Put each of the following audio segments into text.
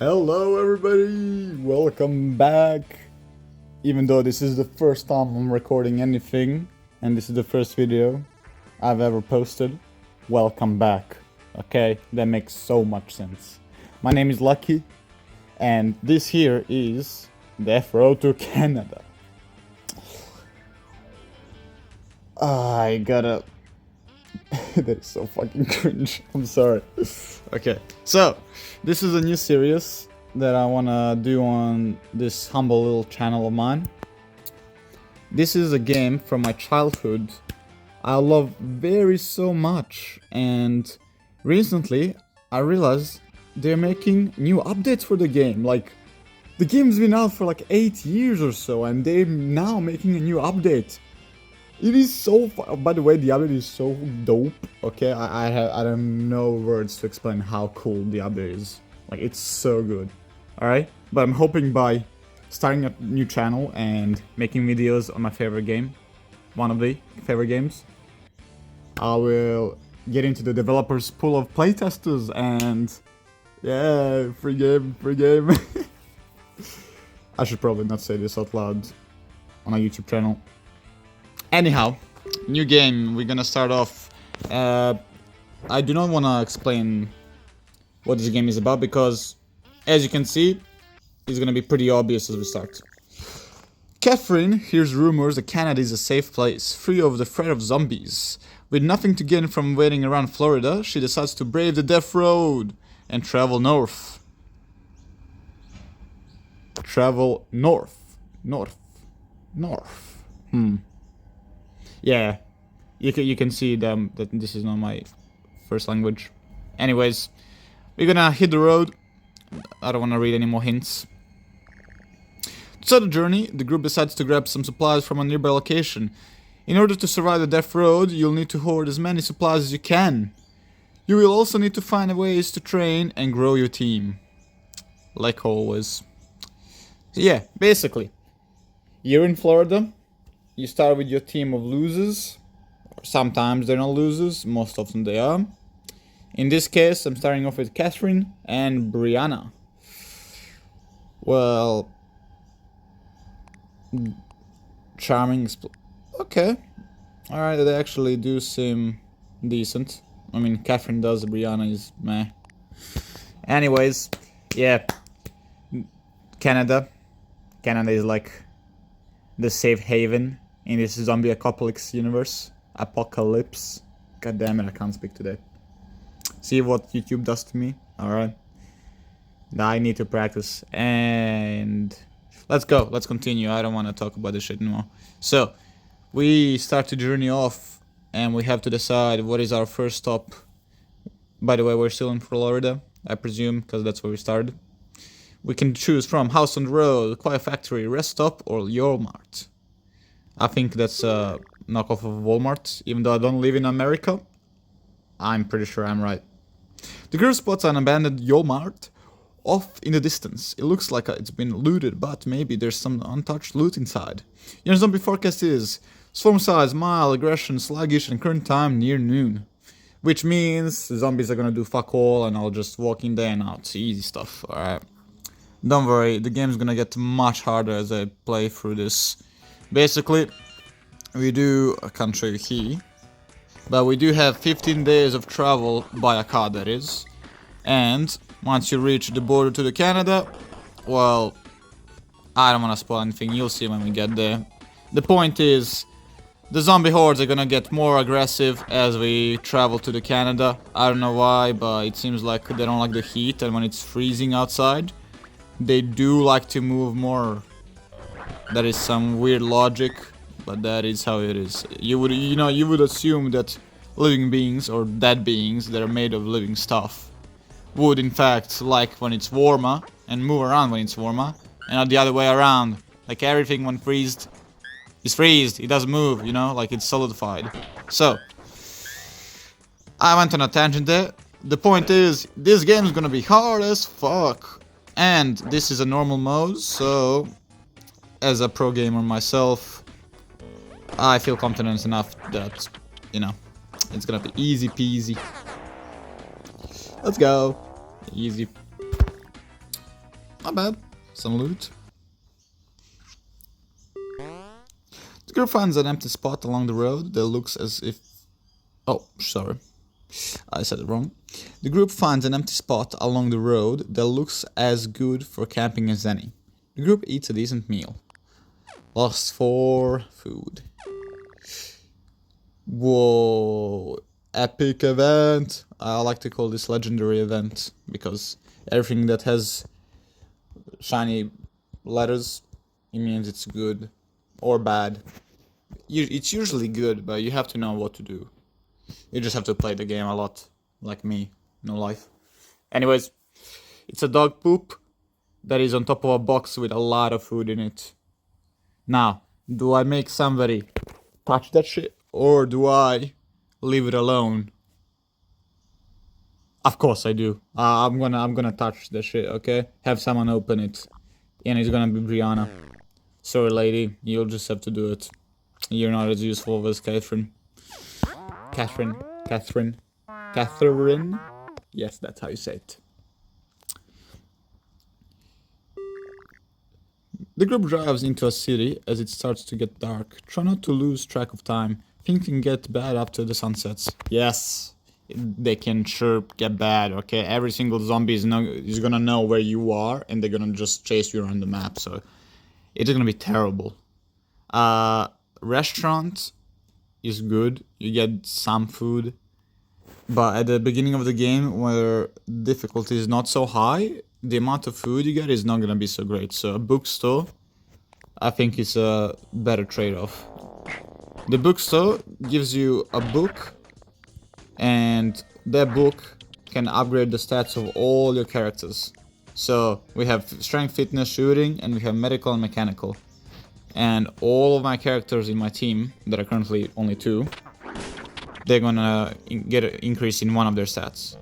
Hello everybody, welcome back. Even though this is the first time I'm recording anything, and this is the first video I've ever posted, welcome back. Okay, that makes so much sense. My name is Lucky, and this here is DR2C to Canada. I gotta... that is so fucking cringe, I'm sorry. Okay, so this is a new series that I wanna do on this humble little channel of mine. This is a game from my childhood I love very so much, and recently I realized they're making new updates for the game. Like, the game's been out for like 8 years or so, and they're now making a new update. It is so by the way, the update is so dope. Okay, I don't know words to explain how cool the update is. Like, it's so good. Alright? But I'm hoping by starting a new channel and making videos on my favorite game, one of the favorite games, I will get into the developers pool of playtesters and yeah, free game, free game. I should probably not say this out loud on a YouTube channel. Anyhow, new game, we're gonna start off. I do not want to explain what this game is about because, as you can see, it's gonna be pretty obvious as we start. Catherine hears rumors that Canada is a safe place, free of the threat of zombies. With nothing to gain from waiting around Florida, she decides to brave the death road and travel north. Travel north. North. Yeah, you can see that this is not my first language. Anyways, we're gonna hit the road. I don't want to read any more hints. To start the journey, the group decides to grab some supplies from a nearby location. In order to survive the death road, you'll need to hoard as many supplies as you can. You will also need to find ways to train and grow your team. Like always. So yeah, basically, you're in Florida. You start with your team of losers. Sometimes they're not losers, most often they are. In this case, I'm starting off with Catherine and Brianna. Well, charming. Okay. Alright, they actually do seem decent. I mean, Catherine does, Brianna is meh. Anyways, yeah. Canada. Canada is like the safe haven in this zombie apocalypse universe. Apocalypse. God damn it, I can't speak today. See what YouTube does to me? Alright. I need to practice. And let's go. Let's continue. I don't want to talk about this shit anymore. So, we start to journey off, and we have to decide what is our first stop. By the way, we're still in Florida, I presume, because that's where we started. We can choose from House on the Road, Quiet Factory, Rest Stop, or Walmart. I think that's a knockoff of Walmart, even though I don't live in America. I'm pretty sure I'm right. The group spots an abandoned Walmart off in the distance. It looks like it's been looted, but maybe there's some untouched loot inside. Your zombie forecast is swarm size, mild, aggression, sluggish, and current time near noon. Which means the zombies are gonna do fuck all, and I'll just walk in there and out. Easy stuff, alright. Don't worry, the game's gonna get much harder as I play through this. Basically, we do, I can't show you here, but we do have 15 days of travel by a car, that is. And once you reach the border to the Canada, well, I don't want to spoil anything, you'll see when we get there. The point is, the zombie hordes are gonna get more aggressive as we travel to the Canada. I don't know why, but it seems like they don't like the heat, and when it's freezing outside, they do like to move more. That is some weird logic, but that is how it is. You would assume that living beings or dead beings that are made of living stuff would in fact like when it's warmer and move around when it's warmer, and not the other way around. Like everything when freezed is freezed, it doesn't move, you know, like it's solidified. So, I went on a tangent there. The point is, this game is gonna be hard as fuck. And this is a normal mode, so as a pro gamer myself, I feel confident enough that, you know, it's gonna be easy peasy. Let's go. Easy. Not bad. Some loot. The group finds an empty spot along the road that looks as if... Oh, sorry. I said it wrong. The group finds an empty spot along the road that looks as good for camping as any. The group eats a decent meal. Lost for food. Whoa. Epic event. I like to call this legendary event because everything that has shiny letters, it means it's good or bad. It's usually good, but you have to know what to do. You just have to play the game a lot, like me, no life. Anyways, it's a dog poop that is on top of a box with a lot of food in it. Now, do I make somebody touch that shit, or do I leave it alone? Of course I do. I'm gonna touch the shit, okay? Have someone open it, and it's gonna be Brianna. Sorry, lady, you'll just have to do it. You're not as useful as Catherine. Catherine. Yes, that's how you say it. The group drives into a city as it starts to get dark. Try not to lose track of time. Things can get bad after the sun sets. Yes, they can sure get bad, okay? Every single zombie is gonna know where you are, and they're gonna just chase you around the map, so it's gonna be terrible. Restaurant is good. You get some food. But at the beginning of the game, where difficulty is not so high, the amount of food you get is not gonna be so great. So a bookstore, I think, is a better trade-off. The bookstore gives you a book, and that book can upgrade the stats of all your characters. So we have strength, fitness, shooting, and we have medical and mechanical. And all of my characters in my team, that are currently only 2, they're gonna get an increase in one of their stats.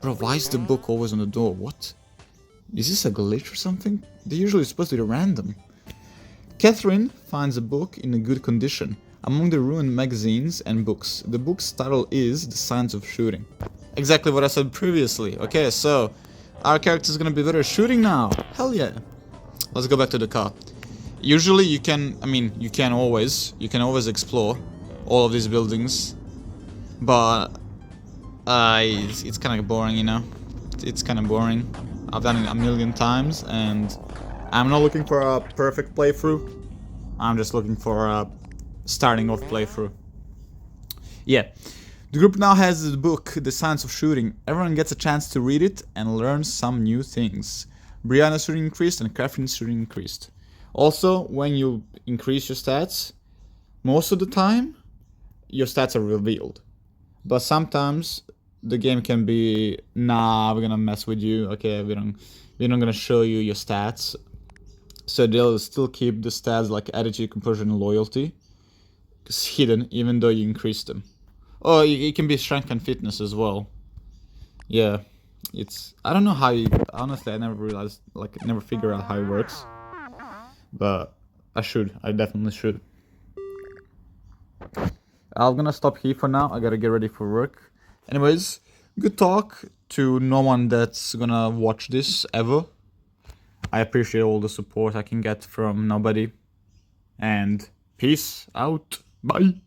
Bro, why is the book always on the door? What? Is this a glitch or something? They're usually supposed to be random. Catherine finds a book in a good condition among the ruined magazines and books. The book's title is The Science of Shooting. Exactly what I said previously. Okay, so our character's gonna be better at shooting now. Hell yeah. Let's go back to the car. Usually you can always explore all of these buildings, but it's kind of boring, you know. It's kind of boring. I've done it a million times, and I'm not looking for a perfect playthrough. I'm just looking for a starting off playthrough. Yeah. The group now has the book, The Science of Shooting. Everyone gets a chance to read it and learn some new things. Brianna's shooting increased and Catherine's shooting increased. Also, when you increase your stats, most of the time, your stats are revealed. But sometimes, the game can be, nah, we're gonna mess with you, okay, we're not gonna show you your stats. So they'll still keep the stats like attitude, composure, and loyalty hidden, even though you increase them. Oh, it can be strength and fitness as well. Yeah, I don't know how honestly, I never realized, like, never figured out how it works. But I definitely should. I'm gonna stop here for now. I gotta get ready for work. Anyways, good talk to no one that's gonna watch this ever. I appreciate all the support I can get from nobody. And peace out. Bye.